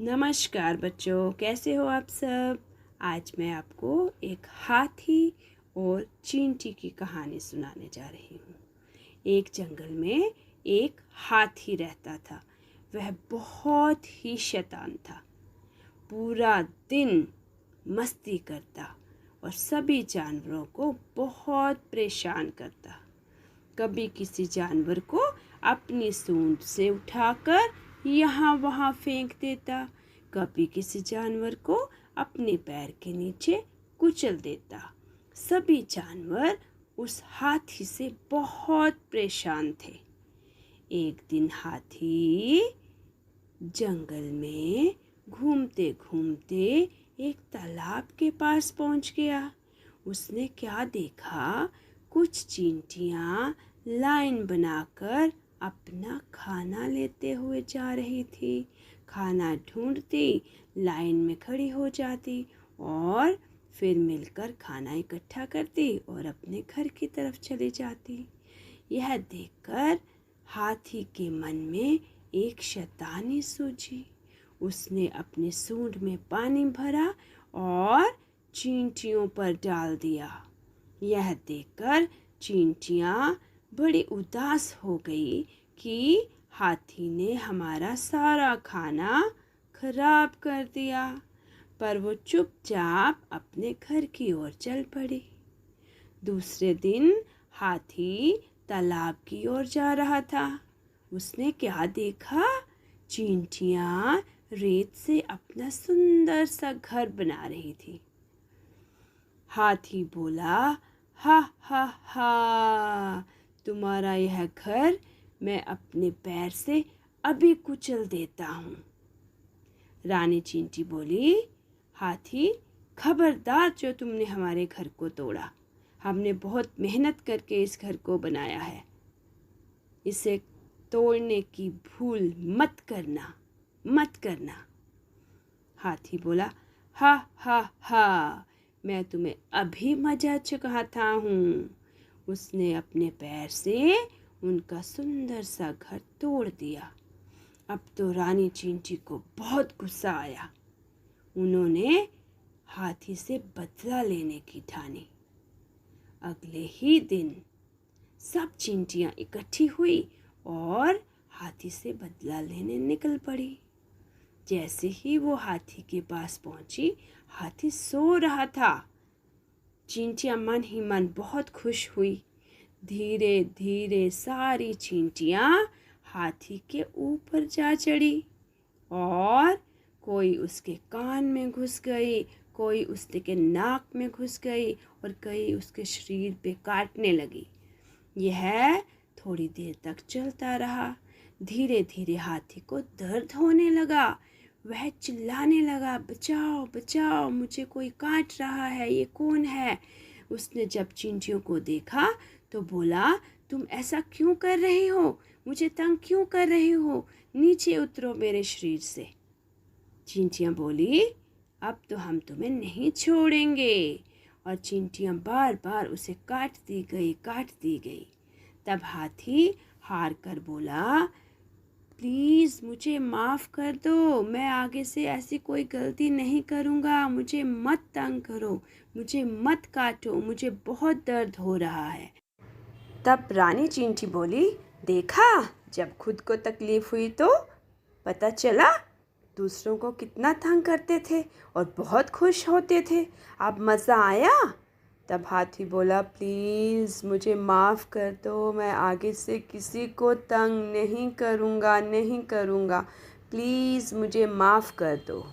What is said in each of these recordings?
नमस्कार बच्चों, कैसे हो आप सब। आज मैं आपको एक हाथी और चींटी की कहानी सुनाने जा रही हूँ। एक जंगल में एक हाथी रहता था। वह बहुत ही शैतान था। पूरा दिन मस्ती करता और सभी जानवरों को बहुत परेशान करता। कभी किसी जानवर को अपनी सूंड से उठाकर यहाँ वहाँ फेंक देता, कभी किसी जानवर को अपने पैर के नीचे कुचल देता। सभी जानवर उस हाथी से बहुत परेशान थे। एक दिन हाथी जंगल में घूमते घूमते एक तालाब के पास पहुंच गया। उसने क्या देखा, कुछ चींटियां लाइन बनाकर अपना खाना लेते हुए जा रही थी। खाना ढूंढती लाइन में खड़ी हो जाती और फिर मिलकर खाना इकट्ठा करती और अपने घर की तरफ चली जाती। यह देखकर हाथी के मन में एक शैतानी सूझी। उसने अपनी सूंड में पानी भरा और चींटियों पर डाल दिया। यह देखकर चींटियां बड़ी उदास हो गई कि हाथी ने हमारा सारा खाना खराब कर दिया, पर वो चुपचाप अपने घर की ओर चल पड़ी। दूसरे दिन हाथी तालाब की ओर जा रहा था। उसने क्या देखा, चींटियां रेत से अपना सुंदर सा घर बना रही थी। हाथी बोला, हा हा हा, तुम्हारा यह घर मैं अपने पैर से अभी कुचल देता हूँ। रानी चींटी बोली, हाथी खबरदार, जो तुमने हमारे घर को तोड़ा। हमने बहुत मेहनत करके इस घर को बनाया है। इसे तोड़ने की भूल मत करना, मत करना। हाथी बोला, हा हा हा, मैं तुम्हें अभी मजा चखाता हूँ। उसने अपने पैर से उनका सुंदर सा घर तोड़ दिया। अब तो रानी चींटी को बहुत गुस्सा आया। उन्होंने हाथी से बदला लेने की ठानी। अगले ही दिन सब चींटियां इकट्ठी हुई और हाथी से बदला लेने निकल पड़ी। जैसे ही वो हाथी के पास पहुंची, हाथी सो रहा था। चींटियां मन ही मन बहुत खुश हुई। धीरे धीरे सारी चींटियां हाथी के ऊपर जा चढ़ी और कोई उसके कान में घुस गई, कोई उसके नाक में घुस गई और कई उसके शरीर पे काटने लगी। यह थोड़ी देर तक चलता रहा। धीरे धीरे हाथी को दर्द होने लगा। वह चिल्लाने लगा, बचाओ बचाओ, मुझे कोई काट रहा है, ये कौन है। उसने जब चींटियों को देखा तो बोला, तुम ऐसा क्यों कर रहे हो, मुझे तंग क्यों कर रहे हो, नीचे उतरो मेरे शरीर से। चींटियां बोली, अब तो हम तुम्हें नहीं छोड़ेंगे। और चींटियां बार बार उसे काटती गई। तब हाथी हार कर बोला, प्लीज़ मुझे माफ़ कर दो, मैं आगे से ऐसी कोई गलती नहीं करूँगा। मुझे मत तंग करो, मुझे मत काटो, मुझे बहुत दर्द हो रहा है। तब रानी चींटी बोली, देखा, जब खुद को तकलीफ़ हुई तो पता चला दूसरों को कितना तंग करते थे और बहुत खुश होते थे। अब मज़ा आया। तब हाथी बोला, प्लीज़ मुझे माफ़ कर दो, मैं आगे से किसी को तंग नहीं करूँगा, प्लीज़ मुझे माफ़ कर दो।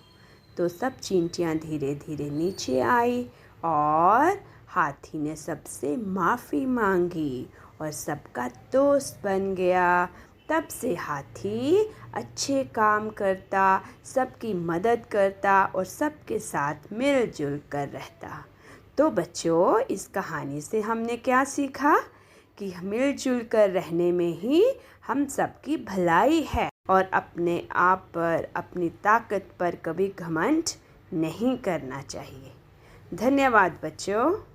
तो सब चींटियाँ धीरे धीरे नीचे आई और हाथी ने सबसे माफ़ी मांगी और सबका दोस्त बन गया। तब से हाथी अच्छे काम करता, सबकी मदद करता और सबके साथ मिलजुल कर रहता। तो बच्चों, इस कहानी से हमने क्या सीखा कि मिलजुल कर रहने में ही हम सबकी भलाई है और अपने आप पर, अपनी ताकत पर कभी घमंड नहीं करना चाहिए। धन्यवाद बच्चों।